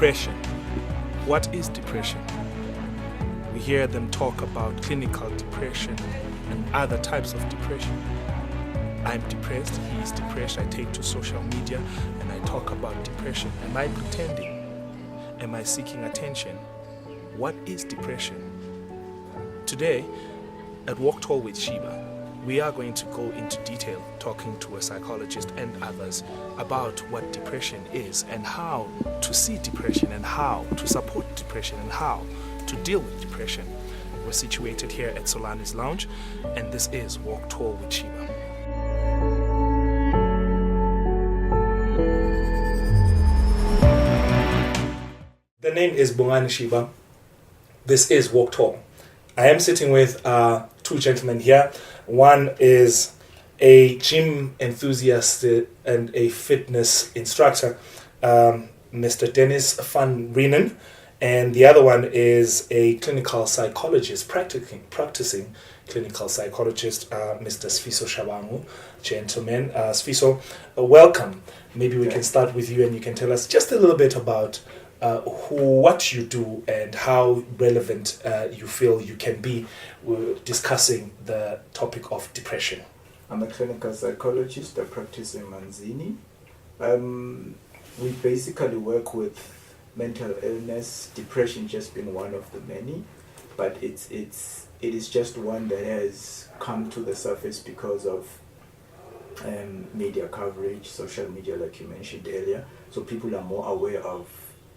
Depression. What is depression? We hear them talk about clinical depression and other types of depression. I'm depressed, he is depressed, I take to social media and I talk about depression. Am I pretending? Am I seeking attention? What is depression? Today, at Walk Tall with Shiba, we are going to go into detail talking to a psychologist and others about what depression is and how to see depression and how to support depression and how to deal with depression. We're situated here at Solani's Lounge, and this is Walk Tall with Shiba. The name is Bongani Shiba. This is Walk Tall. I am sitting with two gentlemen here. One is a gym enthusiast and a fitness instructor, Mr. Dennis van Reenen, and the other one is a clinical psychologist, practicing clinical psychologist, Mr. Sfiso Shabangu. Gentlemen, Sfiso, welcome. Maybe we can start with you and you can tell us just a little bit about what you do and how relevant you feel you can be discussing the topic of depression. I'm a clinical psychologist. I practice in Manzini. We basically work with mental illness, depression just being one of the many, but it is just one that has come to the surface because of media coverage, social media, like you mentioned earlier. So people are more aware of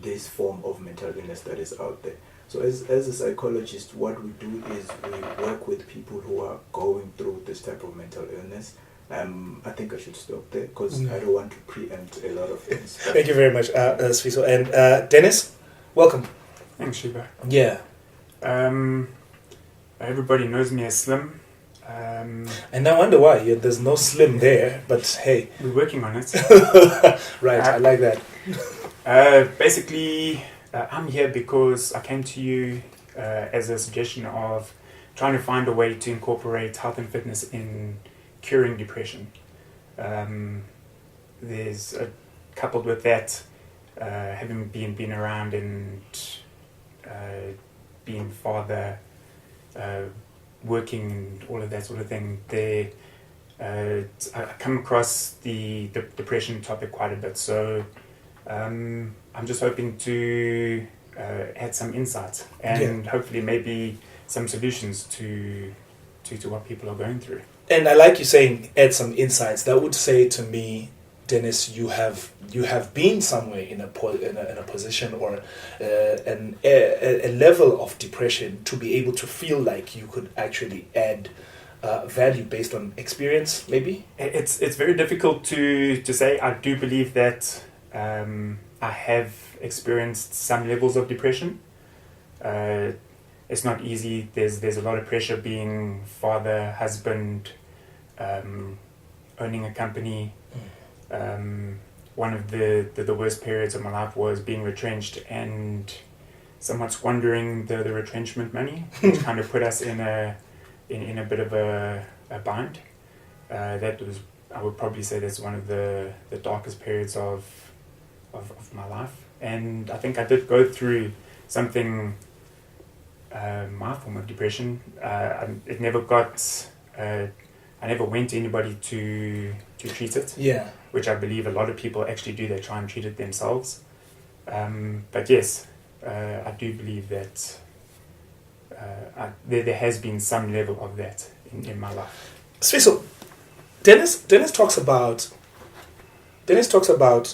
this form of mental illness that is out there. So as a psychologist, what we do is we work with people who are going through this type of mental illness. I think I should stop there because I don't want to preempt a lot of things. Thank you very much, Sfiso. And Dennis, welcome. Thanks, Shiba. Yeah. Everybody knows me as Slim. And I wonder why. There's no Slim there, but hey. We're working on it. Right, I like that. Basically, I'm here because I came to you as a suggestion of trying to find a way to incorporate health and fitness in curing depression. There's coupled with that, having been around and being father, working and all of that sort of thing, I come across the depression topic quite a bit. So I'm just hoping to add some insights and hopefully maybe some solutions to what people are going through. And I like you saying add some insights. That would say to me, Dennis, you have been somewhere in a position or a level of depression to be able to feel like you could actually add value based on experience, maybe? It's very difficult to say. I do believe that I have experienced some levels of depression. It's not easy. There's a lot of pressure being father, husband, owning a company. One of the worst periods of my life was being retrenched and somewhat squandering the retrenchment money, which kind of put us in a bit of a bind. That was, I would probably say, that's one of the darkest periods of my life. And I think I did go through something, my form of depression. It never got, I never went to anybody to treat it. Yeah. Which I believe a lot of people actually do. They try and treat it themselves. But yes, I do believe that there has been some level of that in my life. So Dennis talks about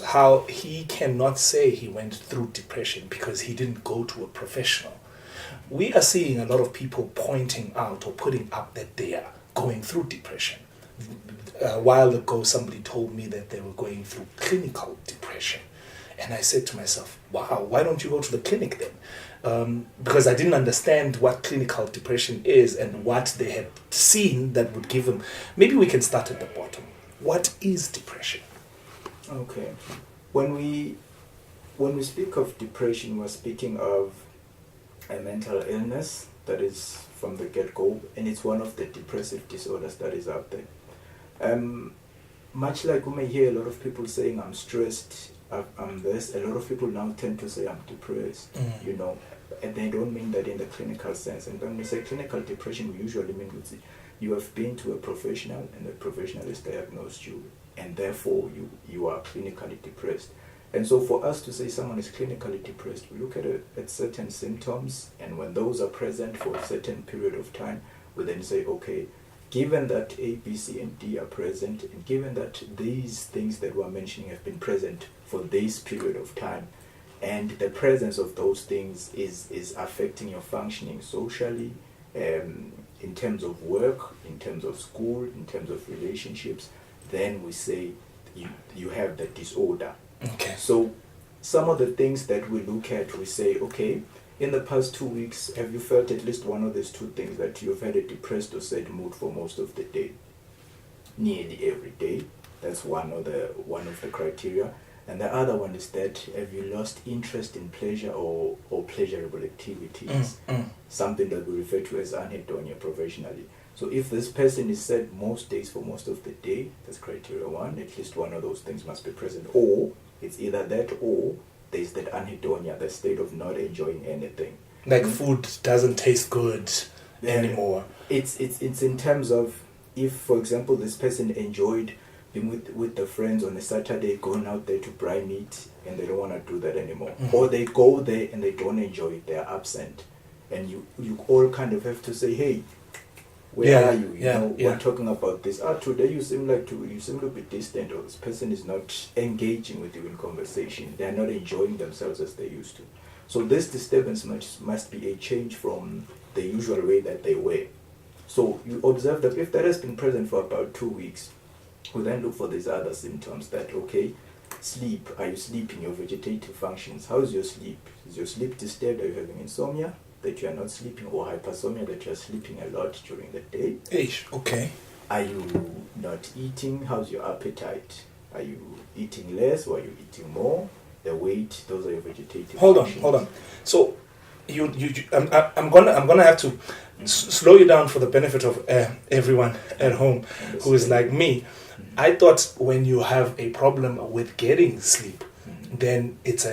how he cannot say he went through depression because he didn't go to a professional. We are seeing a lot of people pointing out or putting up that they are going through depression. A while ago, somebody told me that they were going through clinical depression. And I said to myself, wow, why don't you go to the clinic then? Because I didn't understand what clinical depression is and what they had seen that would give them. Maybe we can start at the bottom. What is depression? Okay. When we speak of depression, we're speaking of a mental illness that is from the get-go, and it's one of the depressive disorders that is out there. Much like we may hear a lot of people saying, I'm stressed, this, a lot of people now tend to say I'm depressed, you know, and they don't mean that in the clinical sense. And when we say clinical depression, we usually mean you have been to a professional and the professional has diagnosed you, and therefore you are clinically depressed. And so for us to say someone is clinically depressed, we look at certain symptoms, and when those are present for a certain period of time, we then say, okay, given that A, B, C, and D are present, and given that these things that we're mentioning have been present for this period of time, and the presence of those things is affecting your functioning socially, in terms of work, in terms of school, in terms of relationships, then we say you have the disorder. Okay. So some of the things that we look at, we say, okay, in the past 2 weeks, have you felt at least one of these two things, that you've had a depressed or sad mood for most of the day? Nearly every day. That's one of the criteria. And the other one is that, have you lost interest in pleasure or pleasurable activities? Something that we refer to as anhedonia professionally. So if this person is sad most days for most of the day, that's criteria 1, at least one of those things must be present. Or it's either that, or there's that anhedonia, the state of not enjoying anything. Like food doesn't taste good anymore. It's in terms of, if, for example, this person enjoyed being with the friends on a Saturday, going out there to braai meat, and they don't want to do that anymore. Or they go there and they don't enjoy it, they're absent. And you all kind of have to say, hey, where are you? We're talking about this. Today you seem to be distant, or this person is not engaging with you in conversation. They're not enjoying themselves as they used to. So this disturbance must be a change from the usual way that they were. So you observe that if that has been present for about 2 weeks, we then look for these other symptoms that, okay, sleep. Are you sleeping? Your vegetative functions. How is your sleep? Is your sleep disturbed? Are you having insomnia, that you are not sleeping, or hypersomnia, that you are sleeping a lot during the day? Okay. Are you not eating? How's your appetite? Are you eating less, or are you eating more? The weight, those are your vegetative functions. Hold on. So I'm gonna have to slow you down for the benefit of everyone at home who is like me. I thought when you have a problem with getting sleep, then it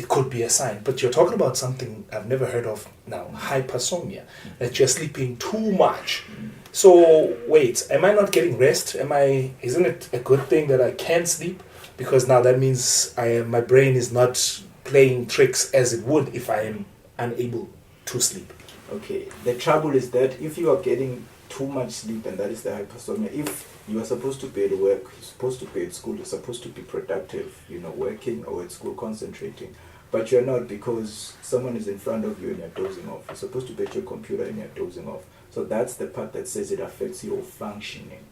could be a sign. But you're talking about something I've never heard of now, hypersomnia, that you're sleeping too much. So wait, am I not getting rest? Isn't it a good thing that I can't sleep? Because now that means my brain is not playing tricks as it would if I am unable to sleep. Okay, the trouble is that if you are getting too much sleep, and that is the hypersomnia, if you are supposed to be at work, you're supposed to be at school, you're supposed to be productive, working, or at school concentrating, but you're not because someone is in front of you and you're dozing off. You're supposed to be at your computer and you're dozing off. So that's the part that says it affects your functioning.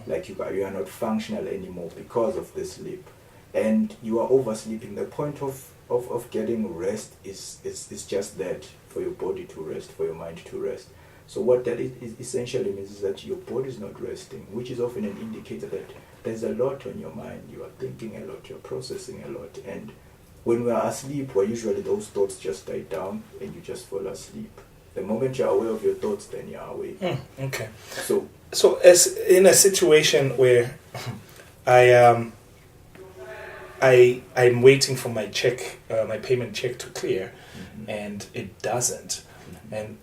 Like you are not functional anymore because of the sleep. And you are oversleeping. The point of getting rest is just that, for your body to rest, for your mind to rest. So what that is essentially means is that your body is not resting, which is often an indicator that there's a lot on your mind. You are thinking a lot, you're processing a lot. And when we are asleep, usually those thoughts just die down and you just fall asleep. The moment you're aware of your thoughts, then you're awake. Okay. So as in a situation where I'm waiting for my check, my payment check to clear, and it doesn't, and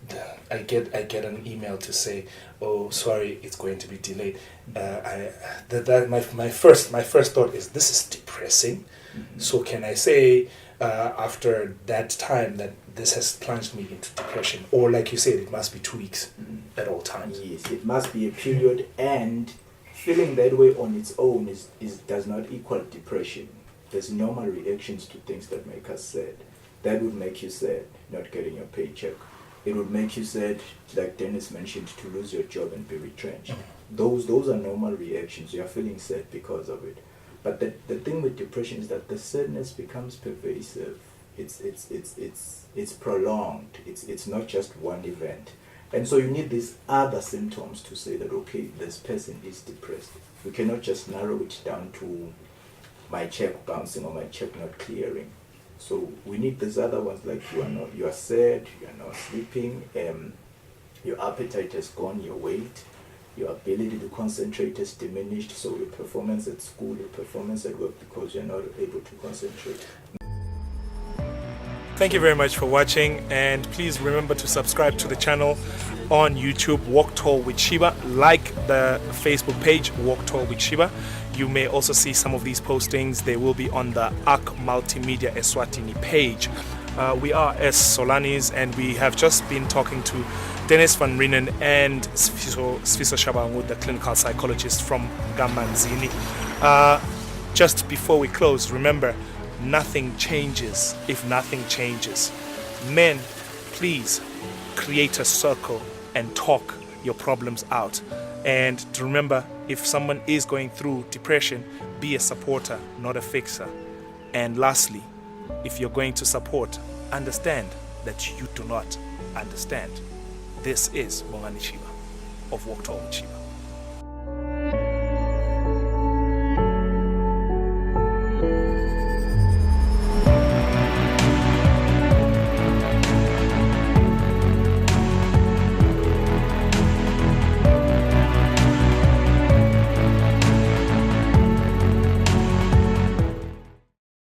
I get an email to say, "Oh, sorry, it's going to be delayed." My first thought is, this is depressing. So can I say after that time that this has plunged me into depression, or like you said, it must be 2 weeks at all times? Yes, it must be a period, and feeling that way on its own does not equal depression. There's normal reactions to things that make us sad. That would make you sad, not getting your paycheck. It would make you sad, like Dennis mentioned, to lose your job and be retrenched. Those are normal reactions. You are feeling sad because of it. But the thing with depression is that the sadness becomes pervasive. It's prolonged. It's not just one event. And so you need these other symptoms to say that, okay, this person is depressed. We cannot just narrow it down to my check bouncing or my check not clearing. So we need these other ones, like you are sad, you are not sleeping, your appetite has gone, your weight, your ability to concentrate is diminished, so your performance at school, your performance at work, because you're not able to concentrate. Thank you very much for watching, and please remember to subscribe to the channel on YouTube, Walk Tall with Shiba. Like the Facebook page, Walk Tall with Shiba. You may also see some of these postings. They will be on the ARC Multimedia Eswatini page. We are S Solanis, and we have just been talking to Dennis van Reenen and Sfiso Shabangu, the clinical psychologist from Gamanzini. Just before we close, remember, nothing changes if nothing changes. Men, please create a circle and talk your problems out. And to remember, if someone is going through depression, be a supporter, not a fixer. And lastly, if you're going to support, understand that you do not understand. This is WalkTallWithShiba of Walk Tall with Shiba.